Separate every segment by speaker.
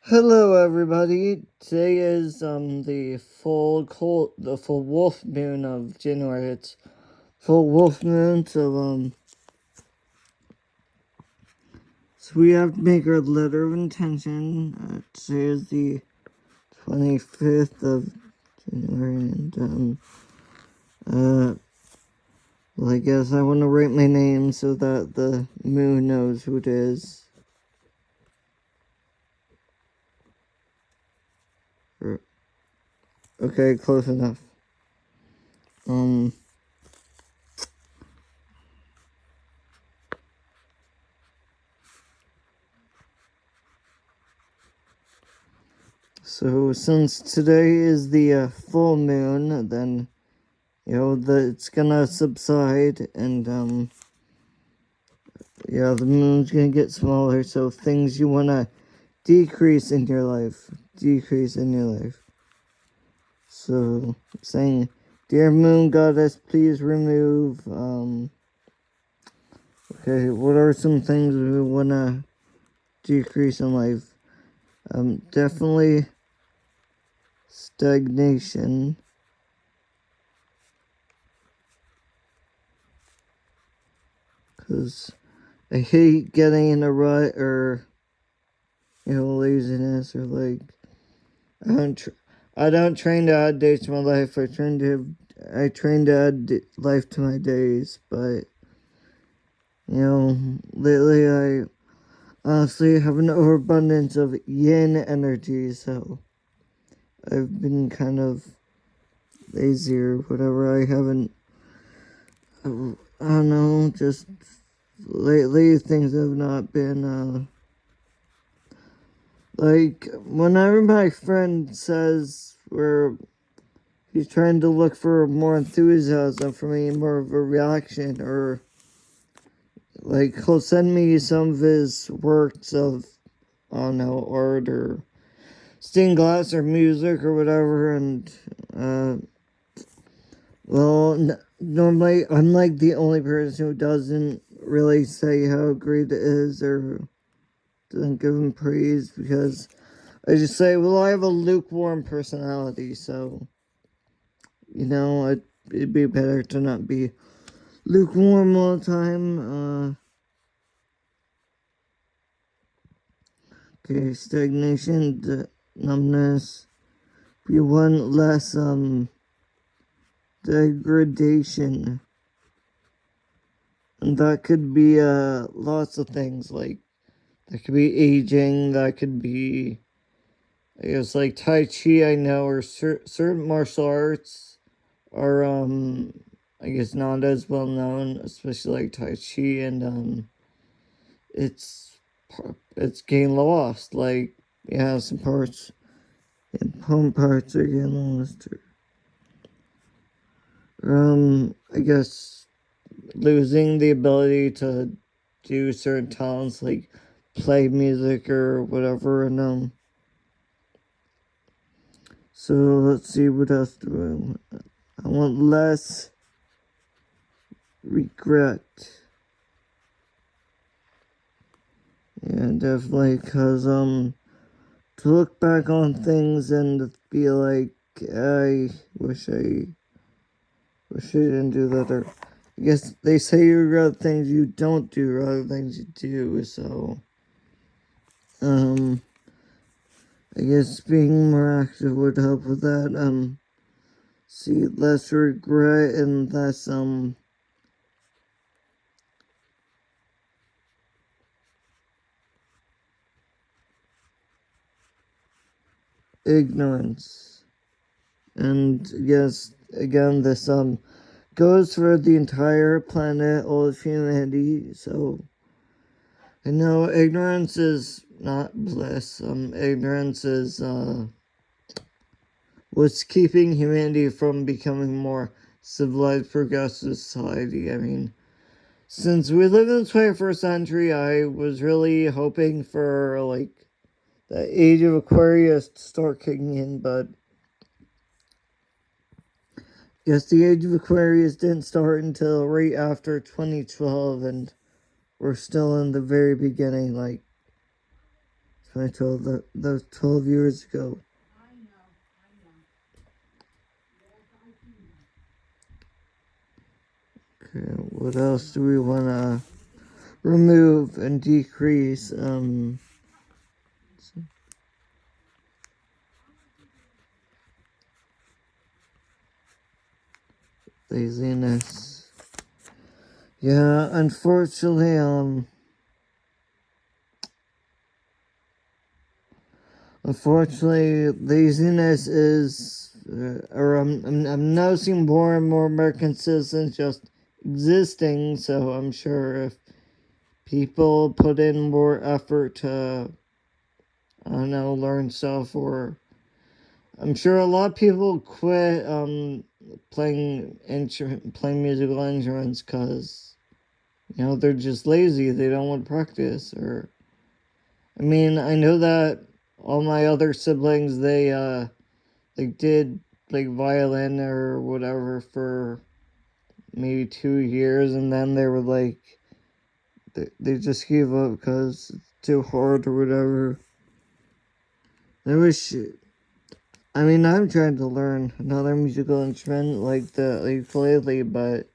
Speaker 1: Hello, everybody. Today is the full wolf moon of January. It's full wolf moon, so we have to make our letter of intention. Today is the 25th of January, and well, I guess I want to write my name so that the moon knows who it is. Okay, close enough. So since today is the full moon, then it's gonna subside, and the moon's gonna get smaller. So things you wanna decrease in your life. So saying, dear moon goddess, please remove. Okay, what are some things we wanna decrease in life? Definitely stagnation. Cause I hate getting in a rut or laziness or like I don't train to add days to my life. I train to add life to my days. But lately I honestly have an overabundance of yin energy, so I've been kind of lazy or whatever. I haven't. I don't know. Just lately things have not been. Like whenever my friend says he's trying to look for more enthusiasm from me, more of a reaction, or like he'll send me some of his works of, I don't know, art or stained glass or music or whatever, and normally I'm like the only person who doesn't really say how great it is or doesn't give him praise, because I just say, well, I have a lukewarm personality, so it'd be better to not be lukewarm all the time. Okay, stagnation, numbness. We want less degradation, and that could be lots of things. Like that could be aging. That could be, I guess, like Tai Chi. I know, or certain martial arts are I guess not as well known, especially like Tai Chi, and it's getting lost. Like some parts and home parts are getting lost. I guess losing the ability to do certain talents like play music or whatever, and so let's see, what else do I want? I want less regret. Yeah, definitely, cause to look back on things and be like, I wish I didn't do that, or I guess they say you regret things you don't do rather than things you do, so I guess being more active would help with that. See, less regret and less ignorance. And yes, again, this goes for the entire planet, all of humanity. So I know ignorance is not bliss. Ignorance is what's keeping humanity from becoming more civilized, progressive society. I mean, since we live in the 21st century, I was really hoping for like the age of Aquarius to start kicking in, but yes, the age of Aquarius didn't start until right after 2012, and we're still in the very beginning. Like, I told that was 12 years ago. Okay, what else do we want to remove and decrease? Laziness. Yeah, unfortunately, laziness is, or I'm noticing more and more American citizens just existing. So I'm sure if people put in more effort to, I don't know, learn stuff, or I'm sure a lot of people quit playing musical instruments because they're just lazy. They don't want to practice, or I mean, I know that all my other siblings, they did like violin or whatever for maybe 2 years, and then they were like, they just gave up because it's too hard or whatever. I'm trying to learn another musical instrument like the ukulele, but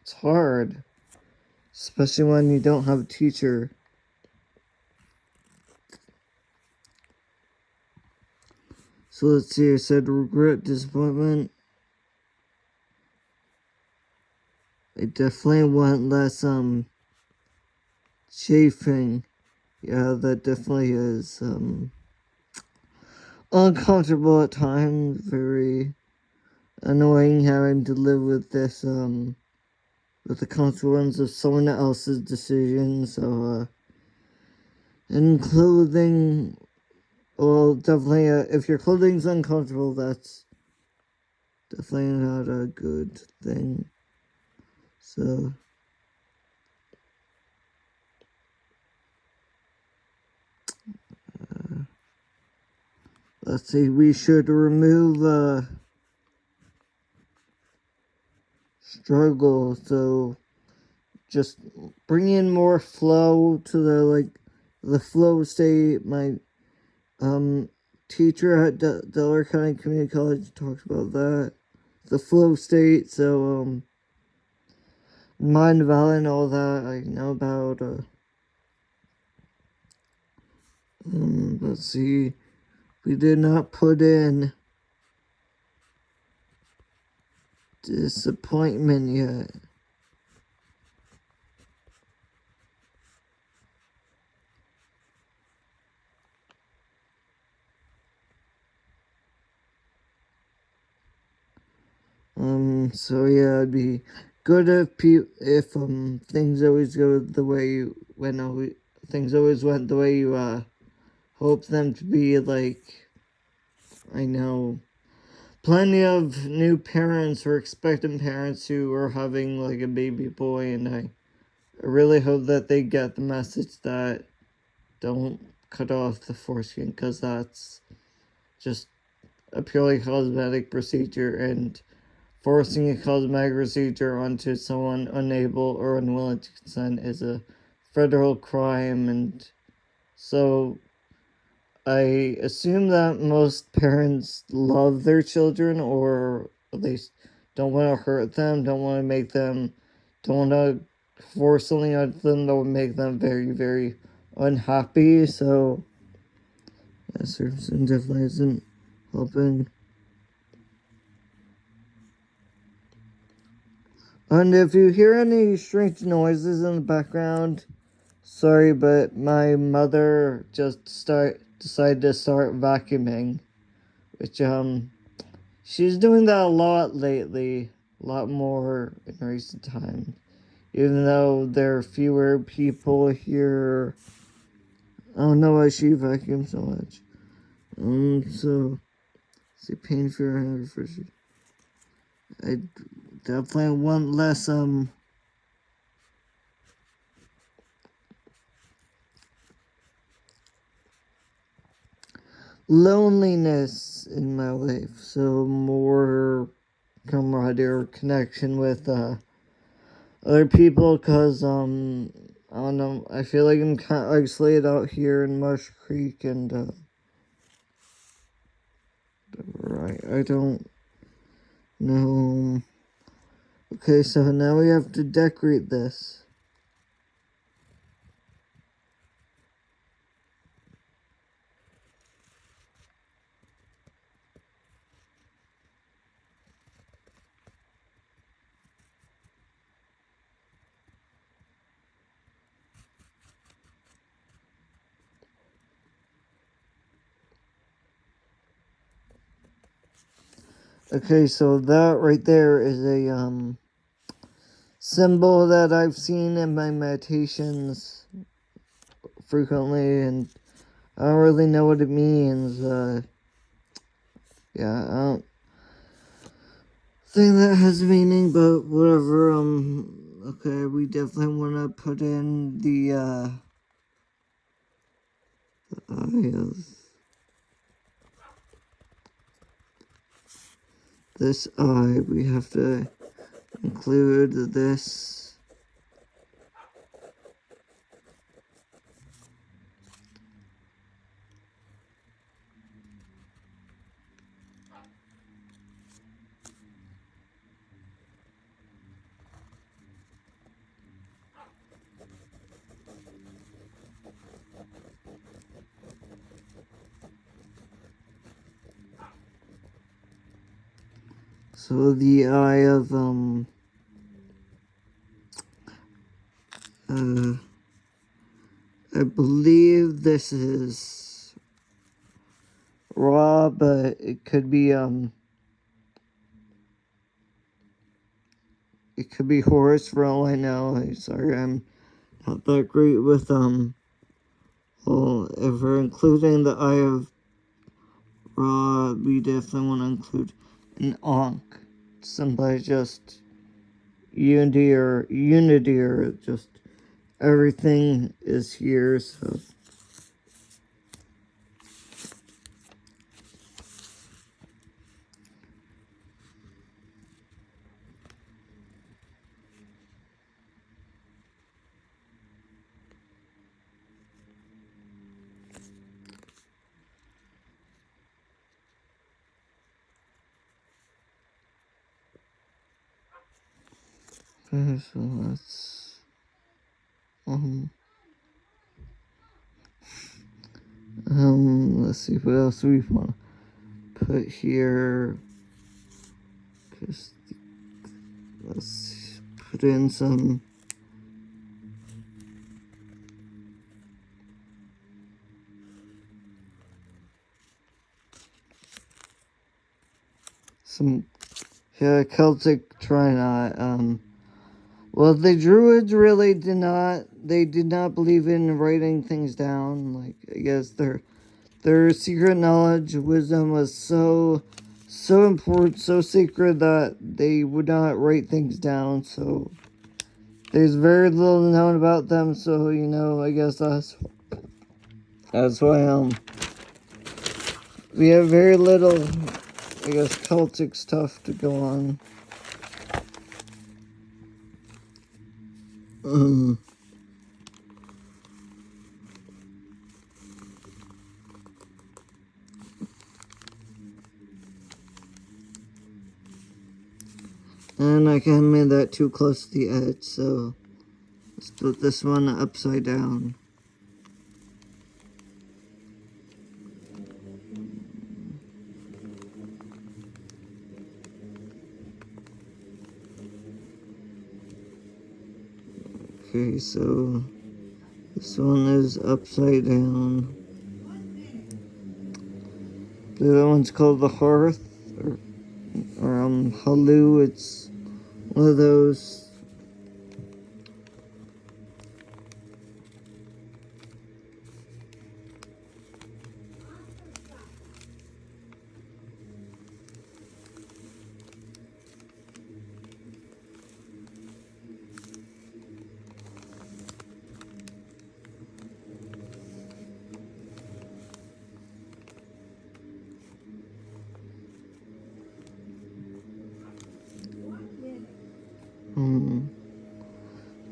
Speaker 1: it's hard, especially when you don't have a teacher. So let's see, I said regret, disappointment. I definitely want less chafing. Yeah, that definitely is uncomfortable at times, very annoying having to live with this with the consequence of someone else's decision. So and clothing, well, definitely if your clothing's uncomfortable, that's definitely not a good thing. So let's see, we should remove struggle. So just bring in more flow to the flow state. My teacher at Delaware County Community College talks about that, the flow state. So mind valley and all that I know about. Let's see, we did not put in disappointment yet. So yeah, it'd be good if things always go the way things always went the way you hope them to be. Like, I know plenty of new parents or expectant parents who are having like a baby boy, and I really hope that they get the message that don't cut off the foreskin, because that's just a purely cosmetic procedure, and forcing a cosmetic procedure onto someone unable or unwilling to consent is a federal crime. And so I assume that most parents love their children, or at least don't want to hurt them, don't want to force something on them that would make them very, very unhappy. So, yeah, Surfing definitely isn't helping. And if you hear any strange noises in the background, sorry, but my mother just decided to start vacuuming, which she's doing that a lot lately, a lot more in recent times. Even though there are fewer people here, I don't know why she vacuums so much. So see, pain for I definitely want less loneliness in my life, so more camaraderie or connection with other people, because I don't know. I feel like I'm kind of isolated out here in Marsh Creek, and right. I don't know. Okay, so now we have to decorate this. Okay, so that right there is a symbol that I've seen in my meditations frequently, and I don't really know what it means. Yeah, I don't think that has meaning, but whatever. Okay, we definitely want to put in the eye of this eye. We have to include this. So the eye of I believe this is Ra, but it could be it could be Horus for all I know. Sorry, I'm not that great with well, if we're including the eye of Ra, we definitely want to include an Ankh. Somebody just unity or just everything is here, so okay, so let's let's see what else we want to put here. Just let's put in some yeah, Celtic Trinot. Well, the Druids really did not. They did not believe in writing things down. Like, I guess their secret knowledge, wisdom was so important, so secret that they would not write things down. So there's very little known about them. So I guess that's why we have very little, I guess, Celtic stuff to go on. And I kind of made that too close to the edge, so let's put this one upside down. Okay, so this one is upside down. The other one's called the Hearth, or Halu. It's one of those.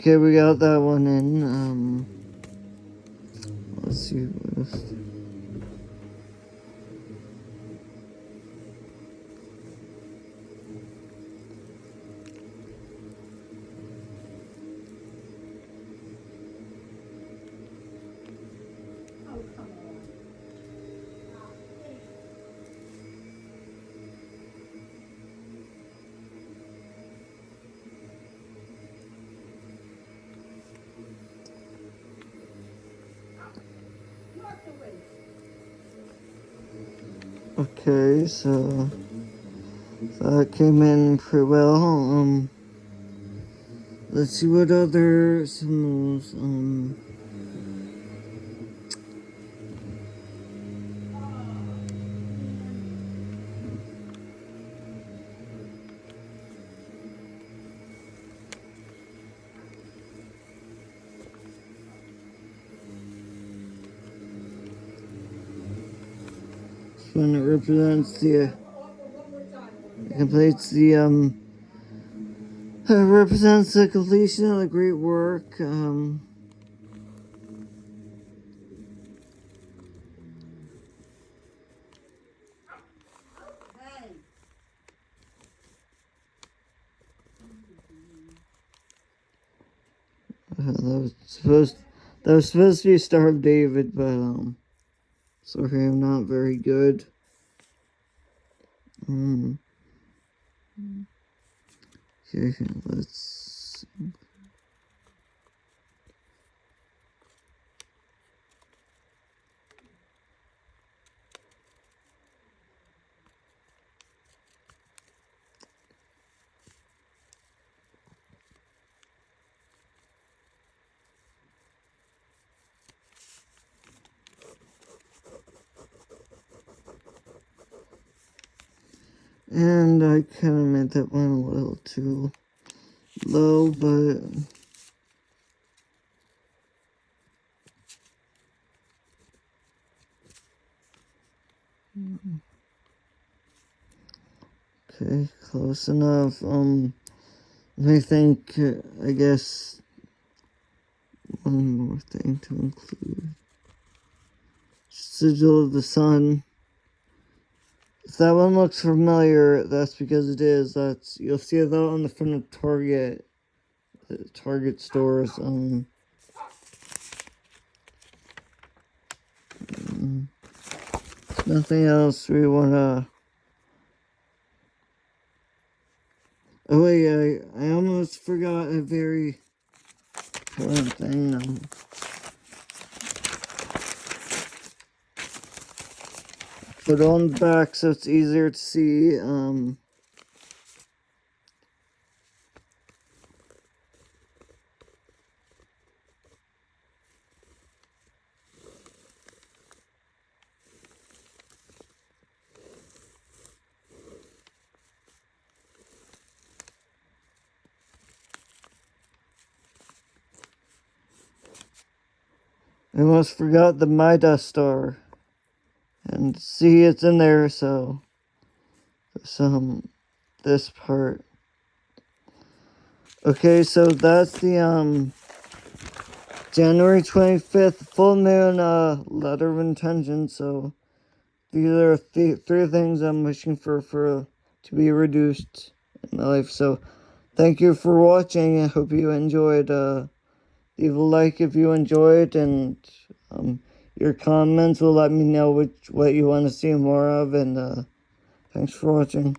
Speaker 1: Okay, we got that one in. Let's see what else. Okay, so that came in pretty well. Let's see what other symbols. When it represents the completes the it represents the completion of the great work. That was supposed to be Star of David, but sorry, I'm not very good. Okay, let's. And I kind of made that one a little too low, but okay, close enough. Let me think. I guess one more thing to include: Sigil of the Sun. If that one looks familiar, that's because it is. You'll see that on the front of Target stores. Nothing else we wanna. Oh wait, I almost forgot a very important thing. Put it on the back so it's easier to see. I almost forgot the Midas star. And see, it's in there, so this part. Okay, so that's the January 25th full moon letter of intention. So these are three things I'm wishing for to be reduced in my life. So thank you for watching. I hope you enjoyed. Leave a like if you enjoyed, and your comments will let me know what you want to see more of. And thanks for watching.